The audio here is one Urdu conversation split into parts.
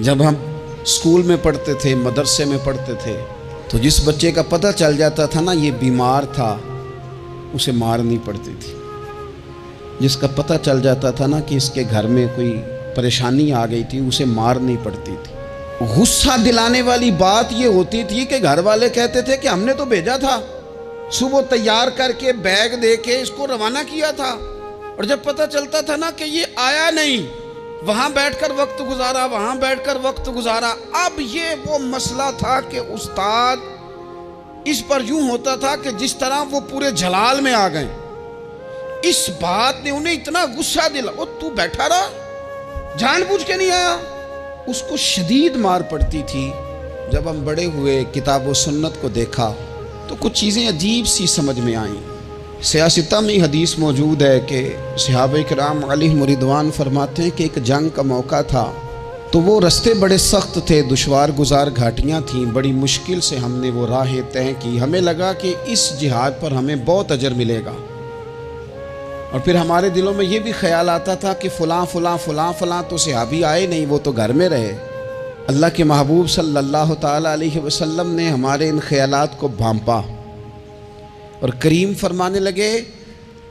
جب ہم اسکول میں پڑھتے تھے، مدرسے میں پڑھتے تھے، تو جس بچے کا پتہ چل جاتا تھا نا یہ بیمار تھا، اسے مارنی پڑتی تھی۔ جس کا پتہ چل جاتا تھا نا کہ اس کے گھر میں کوئی پریشانی آ گئی تھی، اسے مارنی پڑتی تھی۔ غصہ دلانے والی بات یہ ہوتی تھی کہ گھر والے کہتے تھے کہ ہم نے تو بھیجا تھا، صبح تیار کر کے بیگ دے کے اس کو روانہ کیا تھا، اور جب پتہ چلتا تھا نا کہ یہ آیا نہیں، وہاں بیٹھ کر وقت گزارا، وہاں بیٹھ کر وقت گزارا۔ اب یہ وہ مسئلہ تھا کہ استاد اس پر یوں ہوتا تھا کہ جس طرح وہ پورے جلال میں آ گئے۔ اس بات نے انہیں اتنا غصہ دلا، وہ تو بیٹھا رہا، جان بوجھ کے نہیں آیا۔ اس کو شدید مار پڑتی تھی۔ جب ہم بڑے ہوئے، کتاب و سنت کو دیکھا تو کچھ چیزیں عجیب سی سمجھ میں آئیں۔ سیاستہ میں حدیث موجود ہے کہ صحابہ کرام علیہم رضوان فرماتے ہیں کہ ایک جنگ کا موقع تھا، تو وہ رستے بڑے سخت تھے، دشوار گزار گھاٹیاں تھیں، بڑی مشکل سے ہم نے وہ راہیں طے کی۔ ہمیں لگا کہ اس جہاد پر ہمیں بہت اجر ملے گا، اور پھر ہمارے دلوں میں یہ بھی خیال آتا تھا کہ فلاں فلاں فلاں فلاں تو صحابی آئے نہیں، وہ تو گھر میں رہے۔ اللہ کے محبوب صلی اللہ تعالیٰ علیہ وسلم نے ہمارے ان خیالات کو بھانپا اور کریم فرمانے لگے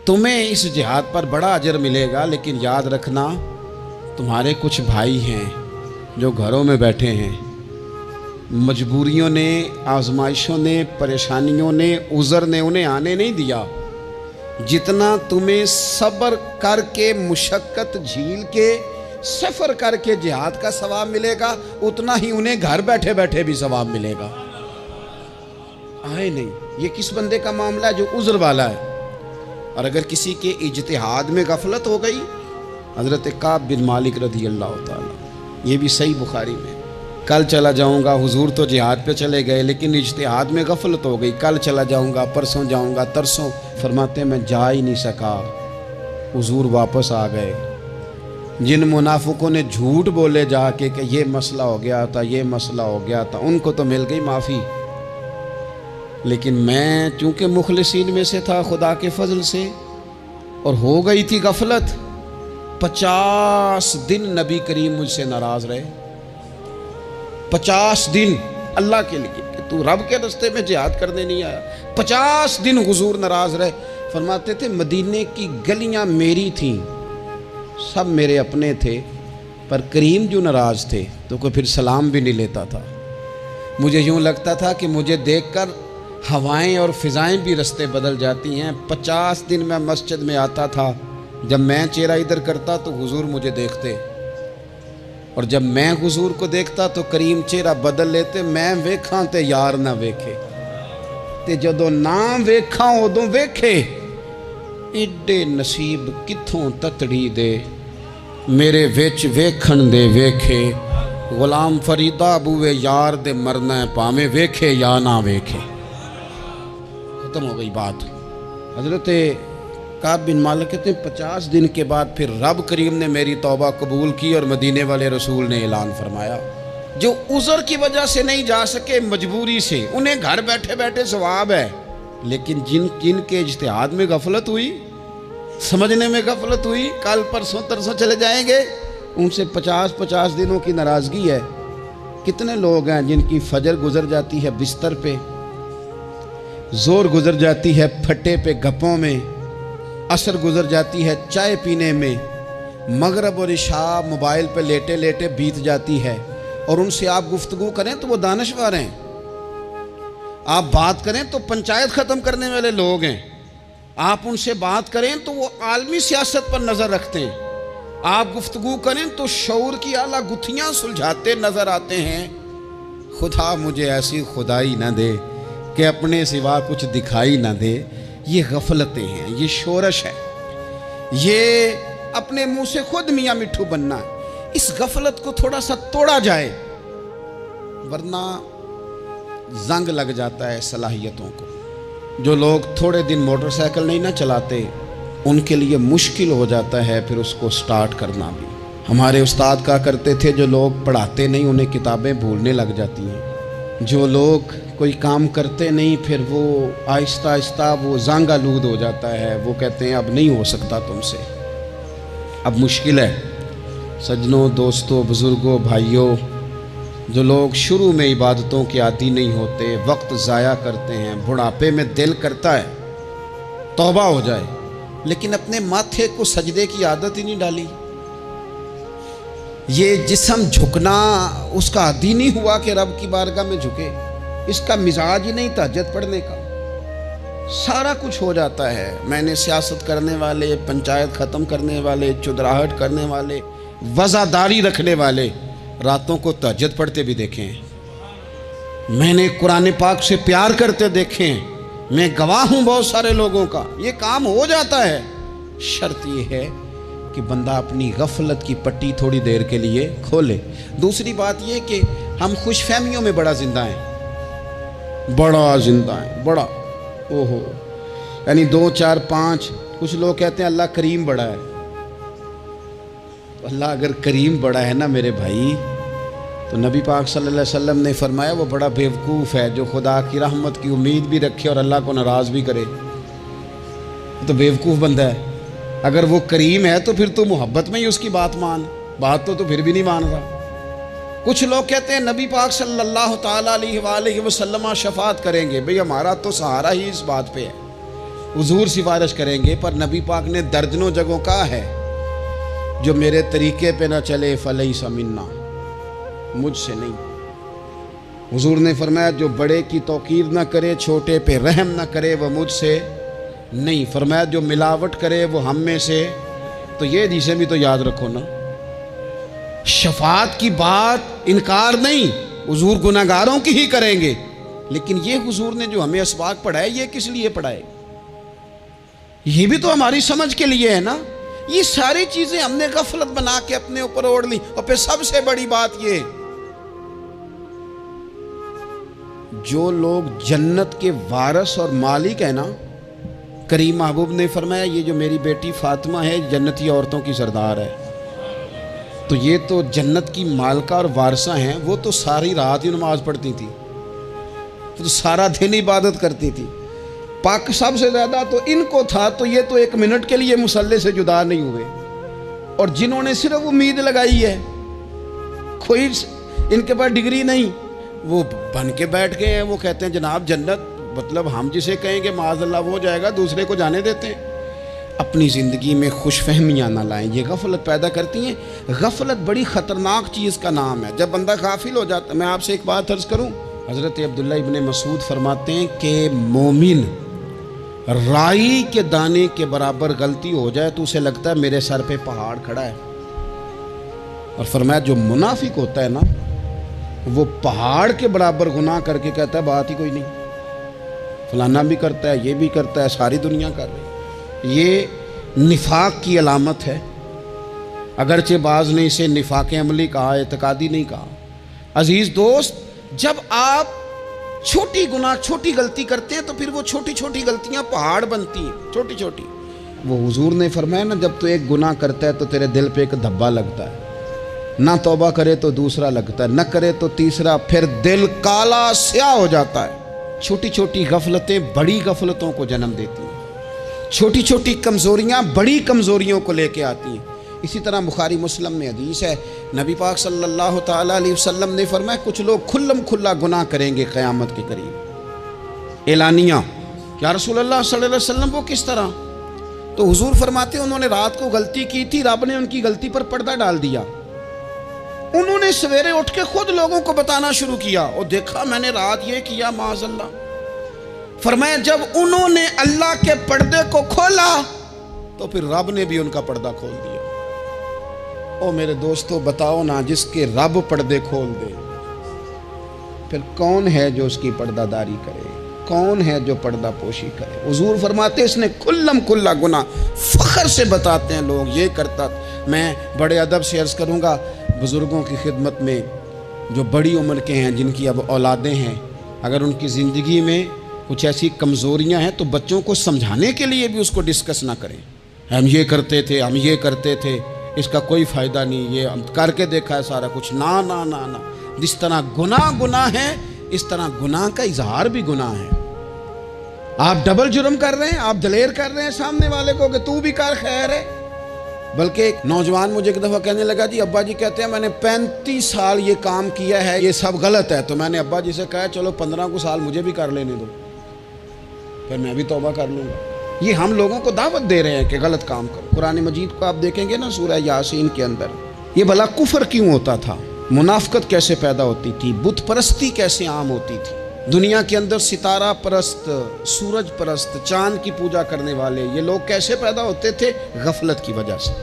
تمہیں اس جہاد پر بڑا اجر ملے گا، لیکن یاد رکھنا تمہارے کچھ بھائی ہیں جو گھروں میں بیٹھے ہیں، مجبوریوں نے، آزمائشوں نے، پریشانیوں نے، عذر نے انہیں آنے نہیں دیا۔ جتنا تمہیں صبر کر کے، مشقت جھیل کے، سفر کر کے جہاد کا ثواب ملے گا، اتنا ہی انہیں گھر بیٹھے بیٹھے بھی ثواب ملے گا۔ آئے نہیں، یہ کس بندے کا معاملہ ہے جو عذر والا ہے؟ اور اگر کسی کے اجتہاد میں غفلت ہو گئی، حضرت کعب بن مالک رضی اللہ تعالیٰ، یہ بھی صحیح بخاری میں، کل چلا جاؤں گا، حضور تو جہاد پہ چلے گئے لیکن اجتہاد میں غفلت ہو گئی، کل چلا جاؤں گا، پرسوں جاؤں گا، ترسوں، فرماتے ہیں میں جا ہی نہیں سکا، حضور واپس آ گئے۔ جن منافقوں نے جھوٹ بولے جا کے کہ یہ مسئلہ ہو گیا تھا، یہ مسئلہ ہو گیا تھا، ان کو تو مل گئی معافی، لیکن میں چونکہ مخلصین میں سے تھا خدا کے فضل سے، اور ہو گئی تھی غفلت، 50 دن نبی کریم مجھ سے ناراض رہے۔ 50 دن اللہ کے لیے کہ تو رب کے رستے میں جہاد کرنے نہیں آیا، 50 دن حضور ناراض رہے۔ فرماتے تھے مدینے کی گلیاں میری تھیں، سب میرے اپنے تھے، پر کریم جو ناراض تھے تو کوئی پھر سلام بھی نہیں لیتا تھا۔ مجھے یوں لگتا تھا کہ مجھے دیکھ کر ہوائیں اور فضائیں بھی رستے بدل جاتی ہیں۔ 50 دن میں مسجد میں آتا تھا، جب میں چہرہ ادھر کرتا تو حضور مجھے دیکھتے، اور جب میں حضور کو دیکھتا تو کریم چہرہ بدل لیتے، میں ویکھاں تے یار نہ ویکھے، تے جدوں نہ ویکھاں ادوں ویکھے، ایڈے نصیب کتھوں تتڑی دے، میرے وچ ویکھن دے ویکھے، غلام فریدہ بوئے یار دے مرنا پامے ویکھے یا نہ ویکھے۔ ختم ہو گئی بات۔ حضرت کعب بن مالک کہتے ہیں 50 دن کے بعد پھر رب کریم نے میری توبہ قبول کی، اور مدینے والے رسول نے اعلان فرمایا جو عذر کی وجہ سے نہیں جا سکے، مجبوری سے، انہیں گھر بیٹھے بیٹھے ثواب ہے، لیکن جن کے اجتہاد میں غفلت ہوئی، سمجھنے میں غفلت ہوئی، کل پرسوں ترسوں چلے جائیں گے، ان سے 50 دنوں کی ناراضگی ہے۔ کتنے لوگ ہیں جن کی فجر گزر جاتی ہے بستر پہ، زور گزر جاتی ہے پھٹے پہ گپوں میں، عصر گزر جاتی ہے چائے پینے میں، مغرب اور عشاء موبائل پہ لیٹے لیٹے بیت جاتی ہے، اور ان سے آپ گفتگو کریں تو وہ دانشور ہیں، آپ بات کریں تو پنچایت ختم کرنے والے لوگ ہیں، آپ ان سے بات کریں تو وہ عالمی سیاست پر نظر رکھتے ہیں، آپ گفتگو کریں تو شعور کی اعلیٰ گتھیاں سلجھاتے نظر آتے ہیں۔ خدا مجھے ایسی خدائی نہ دے کہ اپنے سوا کچھ دکھائی نہ دے۔ یہ غفلتیں ہیں، یہ شورش ہے، یہ اپنے منہ سے خود میاں مٹھو بننا ہے۔ اس غفلت کو تھوڑا سا توڑا جائے، ورنہ زنگ لگ جاتا ہے صلاحیتوں کو۔ جو لوگ تھوڑے دن موٹر سائیکل نہیں نہ چلاتے، ان کے لیے مشکل ہو جاتا ہے پھر اس کو سٹارٹ کرنا بھی۔ ہمارے استاد کہا کرتے تھے جو لوگ پڑھاتے نہیں انہیں کتابیں بھولنے لگ جاتی ہیں، جو لوگ کوئی کام کرتے نہیں پھر وہ آہستہ آہستہ وہ زنگ آلود ہو جاتا ہے، وہ کہتے ہیں اب نہیں ہو سکتا تم سے، اب مشکل ہے۔ سجنوں، دوستوں، بزرگوں، بھائیوں، جو لوگ شروع میں عبادتوں کے عادی نہیں ہوتے، وقت ضائع کرتے ہیں، بڑھاپے میں دل کرتا ہے توبہ ہو جائے، لیکن اپنے ماتھے کو سجدے کی عادت ہی نہیں ڈالی، یہ جسم جھکنا اس کا عادی نہیں ہوا کہ رب کی بارگاہ میں جھکے، اس کا مزاج ہی نہیں تہجد پڑھنے کا، سارا کچھ ہو جاتا ہے۔ میں نے سیاست کرنے والے، پنچایت ختم کرنے والے، چودراہٹ کرنے والے، وزاداری رکھنے والے راتوں کو تہجد پڑھتے بھی دیکھے ہیں، میں نے قرآن پاک سے پیار کرتے دیکھے ہیں، میں گواہ ہوں بہت سارے لوگوں کا، یہ کام ہو جاتا ہے۔ شرط یہ ہے کہ بندہ اپنی غفلت کی پٹی تھوڑی دیر کے لیے کھولے۔ دوسری بات یہ کہ ہم خوش فہمیوں میں بڑا زندہ ہیں، بڑا زندہ ہیں، بڑا اوہو، یعنی 2 4 5۔ کچھ لوگ کہتے ہیں اللہ کریم بڑا ہے، اللہ اگر کریم بڑا ہے نا میرے بھائی، تو نبی پاک صلی اللہ علیہ وسلم نے فرمایا وہ بڑا بیوقوف ہے جو خدا کی رحمت کی امید بھی رکھے اور اللہ کو ناراض بھی کرے، تو بیوقوف بندہ ہے۔ اگر وہ کریم ہے تو پھر تو محبت میں ہی اس کی بات مان، بات تو پھر بھی نہیں مان رہا۔ کچھ لوگ کہتے ہیں نبی پاک صلی اللہ تعالیٰ علیہ وآلہ وسلم شفاعت کریں گے، بھئی ہمارا تو سہارا ہی اس بات پہ ہے، حضور سفارش کریں گے، پر نبی پاک نے درجنوں جگہوں کہا ہے جو میرے طریقے پہ نہ چلے فلیس منا، مجھ سے نہیں۔ حضور نے فرمایا جو بڑے کی توقیر نہ کرے، چھوٹے پہ رحم نہ کرے، وہ مجھ سے نہیں۔ فرمایا جو ملاوٹ کرے وہ ہم میں سے، تو یہ حدیثیں بھی تو یاد رکھو نا۔ شفاعت کی بات انکار نہیں، حضور گناہگاروں کی ہی کریں گے، لیکن یہ حضور نے جو ہمیں اسباق پڑھائے یہ کس لیے پڑھائے؟ یہ بھی تو ہماری سمجھ کے لیے ہے نا۔ یہ ساری چیزیں ہم نے غفلت بنا کے اپنے اوپر اوڑھ لی۔ اور پھر سب سے بڑی بات یہ، جو لوگ جنت کے وارث اور مالک ہیں نا، کریم محبوب نے فرمایا یہ جو میری بیٹی فاطمہ ہے جنتی عورتوں کی سردار ہے، تو یہ تو جنت کی مالکہ اور وارثہ ہیں، وہ تو ساری رات ہی نماز پڑھتی تھی، تو سارا دن عبادت کرتی تھی، پاک سب سے زیادہ تو ان کو تھا، تو یہ تو 1 منٹ کے لیے مصلی سے جدا نہیں ہوئے۔ اور جنہوں نے صرف امید لگائی ہے، کوئی ان کے پاس ڈگری نہیں، وہ بن کے بیٹھ گئے ہیں، وہ کہتے ہیں جناب جنت، مطلب ہم جسے کہیں کہ معاذ اللہ وہ جائے گا، دوسرے کو جانے دیتے ہیں۔ اپنی زندگی میں خوش فہمیاں نہ لائیں، یہ غفلت پیدا کرتی ہیں۔ غفلت بڑی خطرناک چیز کا نام ہے، جب بندہ غافل ہو جاتا ہے۔ میں آپ سے ایک بات عرض کروں، حضرت عبداللہ ابن مسعود فرماتے ہیں کہ مومن رائی کے دانے کے برابر غلطی ہو جائے تو اسے لگتا ہے میرے سر پہ پہاڑ کھڑا ہے، اور فرمایا جو منافق ہوتا ہے نا، وہ پہاڑ کے برابر گناہ کر کے کہتا ہے بات ہی کوئی نہیں، فلانا بھی کرتا ہے، یہ بھی کرتا ہے، ساری دنیا کر رہی ہے۔ یہ نفاق کی علامت ہے، اگرچہ بعض نے اسے نفاق عملی کہا، اعتقادی نہیں کہا۔ عزیز دوست، جب آپ چھوٹی گناہ چھوٹی غلطی کرتے ہیں تو پھر وہ چھوٹی چھوٹی غلطیاں پہاڑ بنتی ہیں، چھوٹی چھوٹی۔ وہ حضور نے فرمایا نا، جب تو ایک گناہ کرتا ہے تو تیرے دل پہ ایک دھبا لگتا ہے، نہ توبہ کرے تو دوسرا لگتا ہے، نہ کرے تو تیسرا، پھر دل کالا سیاہ ہو جاتا ہے۔ چھوٹی چھوٹی غفلتیں بڑی غفلتوں کو جنم دیتی ہیں، چھوٹی چھوٹی کمزوریاں بڑی کمزوریوں کو لے کے آتی ہیں۔ اسی طرح بخاری مسلم میں حدیث ہے، نبی پاک صلی اللہ تعالیٰ علیہ وسلم نے فرمایا کچھ لوگ کھلم کھلا گناہ کریں گے قیامت کے قریب، اعلانیہ۔ یا رسول اللہ صلی اللہ علیہ وسلم وہ کس طرح؟ تو حضور فرماتے ہیں انہوں نے رات کو غلطی کی تھی، رب نے ان کی غلطی پر پردہ ڈال دیا، انہوں نے سویرے اٹھ کے خود لوگوں کو بتانا شروع کیا، اور دیکھا میں نے رات یہ کیا، معاذ اللہ۔ فرمایا جب انہوں نے اللہ کے پردے کو کھولا تو پھر رب نے بھی ان کا پردہ کھول دیا۔ او میرے دوستو بتاؤ نا، جس کے رب پردے کھول دے پھر کون ہے جو اس کی پردہ داری کرے؟ کون ہے جو پردہ پوشی کرے؟ حضور فرماتے اس نے کلم کلا گناہ، فخر سے بتاتے ہیں لوگ یہ کرتا۔ میں بڑے ادب سے عرض کروں گا بزرگوں کی خدمت میں، جو بڑی عمر کے ہیں، جن کی اب اولادیں ہیں، اگر ان کی زندگی میں کچھ ایسی کمزوریاں ہیں تو بچوں کو سمجھانے کے لیے بھی اس کو ڈسکس نہ کریں، ہم یہ کرتے تھے، ہم یہ کرتے تھے، اس کا کوئی فائدہ نہیں، یہ ہم کر کے دیکھا ہے سارا کچھ۔ نہ نہ نہ نہ، جس طرح گناہ ہے اس طرح گناہ کا اظہار بھی گناہ ہے۔ آپ ڈبل جرم کر رہے ہیں، آپ دلیر کر رہے ہیں سامنے والے کو کہ تو بھی کر، خیر ہے، بلکہ ایک نوجوان مجھے ایک دفعہ کہنے لگا جی ابا جی کہتے ہیں میں نے 35 سال یہ کام کیا ہے، یہ سب غلط ہے۔ تو میں نے ابا جی سے کہا چلو 15 کو سال مجھے بھی کر لینے دو، پھر میں بھی توبہ کر لوں گا۔ یہ ہم لوگوں کو دعوت دے رہے ہیں کہ غلط کام کرو۔ قرآن مجید کو آپ دیکھیں گے نا سورہ یاسین کے اندر، یہ بھلا کفر کیوں ہوتا تھا، منافقت کیسے پیدا ہوتی تھی، بت پرستی کیسے عام ہوتی تھی، دنیا کے اندر ستارہ پرست، سورج پرست، چاند کی پوجا کرنے والے یہ لوگ کیسے پیدا ہوتے تھے؟ غفلت کی وجہ سے۔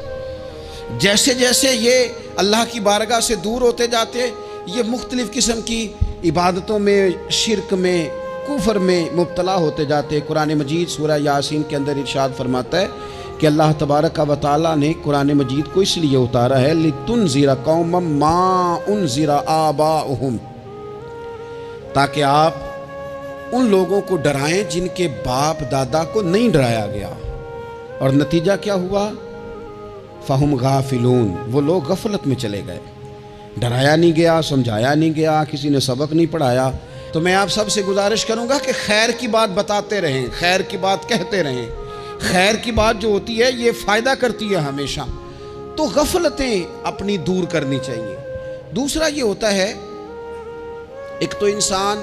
جیسے جیسے یہ اللہ کی بارگاہ سے دور ہوتے جاتے، یہ مختلف قسم کی عبادتوں میں، شرک میں، کفر میں مبتلا ہوتے جاتے۔ قرآن مجید سورہ یاسین کے اندر ارشاد فرماتا ہے کہ اللہ تبارک و تعالیٰ نے قرآن مجید کو اس لیے اتارا ہے لِتُنذِرَ قَوْمًا مَا أُنذِرَ آبَاؤُهُمْ، تاکہ آپ ان لوگوں کو ڈرائیں جن کے باپ دادا کو نہیں ڈرایا گیا۔ اور نتیجہ کیا ہوا؟ فَهُمْ غَافِلُونَ، وہ لوگ غفلت میں چلے گئے، ڈرایا نہیں گیا، سمجھایا نہیں گیا، کسی نے سبق نہیں پڑھایا۔ تو میں آپ سب سے گزارش کروں گا کہ خیر کی بات بتاتے رہیں، خیر کی بات کہتے رہیں۔ خیر کی بات جو ہوتی ہے یہ فائدہ کرتی ہے ہمیشہ، تو غفلتیں اپنی دور کرنی چاہیے۔ دوسرا یہ ہوتا ہے، ایک تو انسان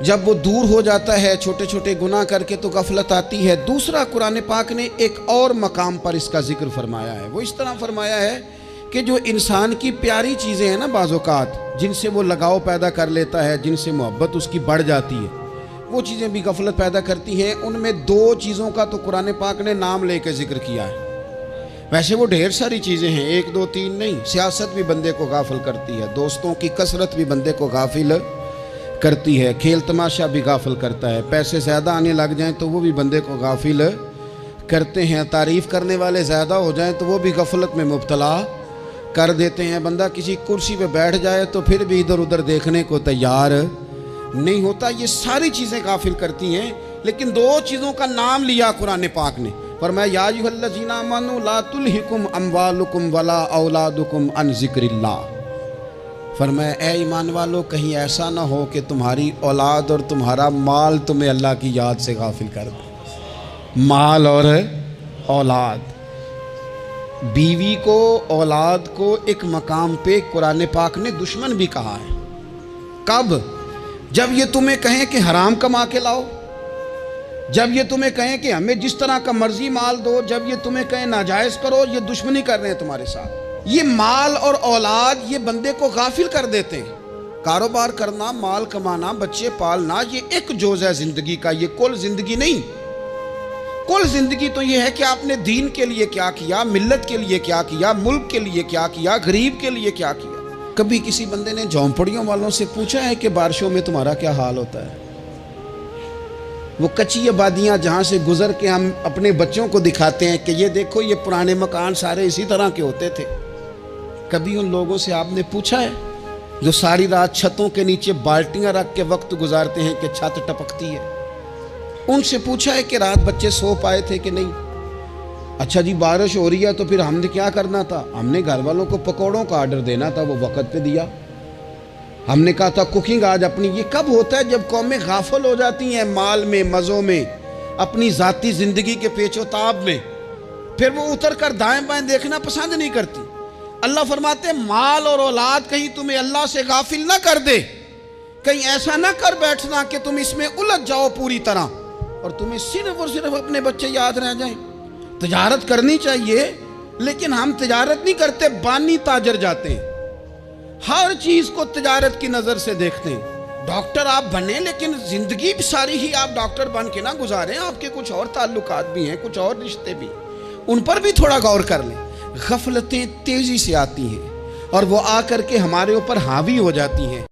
جب وہ دور ہو جاتا ہے چھوٹے چھوٹے گناہ کر کے تو غفلت آتی ہے۔ دوسرا قرآن پاک نے ایک اور مقام پر اس کا ذکر فرمایا ہے، وہ اس طرح فرمایا ہے کہ جو انسان کی پیاری چیزیں ہیں نا بعض اوقات، جن سے وہ لگاؤ پیدا کر لیتا ہے، جن سے محبت اس کی بڑھ جاتی ہے، وہ چیزیں بھی غفلت پیدا کرتی ہیں۔ ان میں 2 چیزوں کا تو قرآن پاک نے نام لے کے ذکر کیا ہے۔ ویسے وہ ڈھیر ساری چیزیں ہیں، 1 2 3 نہیں۔ سیاست بھی بندے کو غافل کرتی ہے، دوستوں کی کثرت بھی بندے کو غافل کرتی ہے، کھیل تماشا بھی غافل کرتا ہے، پیسے زیادہ آنے لگ جائیں تو وہ بھی بندے کو غافل کرتے ہیں، تعریف کرنے والے زیادہ ہو جائیں تو وہ بھی غفلت میں مبتلا کر دیتے ہیں۔ بندہ کسی کرسی پہ بیٹھ جائے تو پھر بھی ادھر ادھر دیکھنے کو تیار نہیں ہوتا۔ یہ ساری چیزیں غافل کرتی ہیں، لیکن 2 چیزوں کا نام لیا قرآن پاک نے، فرمایا یا ایھا الذین آمنوا لا تلھکم اموالکم ولا اولادکم عن ذکر اللہ، فرمایا اے ایمان والو کہیں ایسا نہ ہو کہ تمہاری اولاد اور تمہارا مال تمہیں اللہ کی یاد سے غافل کر دے۔ مال اور اولاد، بیوی کو، اولاد کو ایک مقام پہ قرآن پاک نے دشمن بھی کہا ہے۔ کب؟ جب یہ تمہیں کہیں کہ حرام کما کے لاؤ، جب یہ تمہیں کہیں کہ ہمیں جس طرح کا مرضی مال دو، جب یہ تمہیں کہیں ناجائز کرو، یہ دشمنی کر رہے ہیں تمہارے ساتھ۔ یہ مال اور اولاد یہ بندے کو غافل کر دیتے ہیں۔ کاروبار کرنا، مال کمانا، بچے پالنا، یہ ایک جز ہے زندگی کا، یہ کل زندگی نہیں۔ کل زندگی تو یہ ہے کہ آپ نے دین کے لیے کیا کیا، ملت کے لیے کیا کیا، ملک کے لیے کیا کیا، غریب کے لیے کیا کیا۔ کبھی کسی بندے نے جھونپڑیوں والوں سے پوچھا ہے کہ بارشوں میں تمہارا کیا حال ہوتا ہے؟ وہ کچی آبادیاں جہاں سے گزر کے ہم اپنے بچوں کو دکھاتے ہیں کہ یہ دیکھو یہ پرانے مکان سارے اسی طرح کے ہوتے تھے، کبھی ان لوگوں سے آپ نے پوچھا ہے جو ساری رات چھتوں کے نیچے بالٹیاں رکھ کے وقت گزارتے ہیں کہ چھت ٹپکتی ہے؟ ان سے پوچھا ہے کہ رات بچے سو پائے تھے کہ نہیں؟ اچھا جی بارش ہو رہی ہے تو پھر ہم نے کیا کرنا تھا؟ ہم نے گھر والوں کو پکوڑوں کا آرڈر دینا تھا، وہ وقت پہ دیا۔ ہم نے کہا تھا کوکنگ آج اپنی۔ یہ کب ہوتا ہے؟ جب قومیں غافل ہو جاتی ہیں مال میں، مزوں میں، اپنی ذاتی زندگی کے پیچ و تاب میں، پھر وہ اتر کر دائیں بائیں دیکھنا پسند نہیں کرتی۔ اللہ فرماتے ہیں مال اور اولاد کہیں تمہیں اللہ سے غافل نہ کر دے، کہیں ایسا نہ کر بیٹھنا کہ تم اس میں الجھ جاؤ پوری طرح اور تمہیں صرف اور صرف اپنے بچے یاد رہ جائیں۔ تجارت کرنی چاہیے، لیکن ہم تجارت نہیں کرتے، بانی تاجر جاتے ہیں، ہر چیز کو تجارت کی نظر سے دیکھتے ہیں۔ ڈاکٹر آپ بنیں لیکن زندگی ساری ہی آپ ڈاکٹر بن کے نہ گزاریں، آپ کے کچھ اور تعلقات بھی ہیں، کچھ اور رشتے بھی، ان پر بھی تھوڑا غور کر لیں۔ غفلتیں تیزی سے آتی ہیں اور وہ آ کر کے ہمارے اوپر حاوی ہو جاتی ہیں۔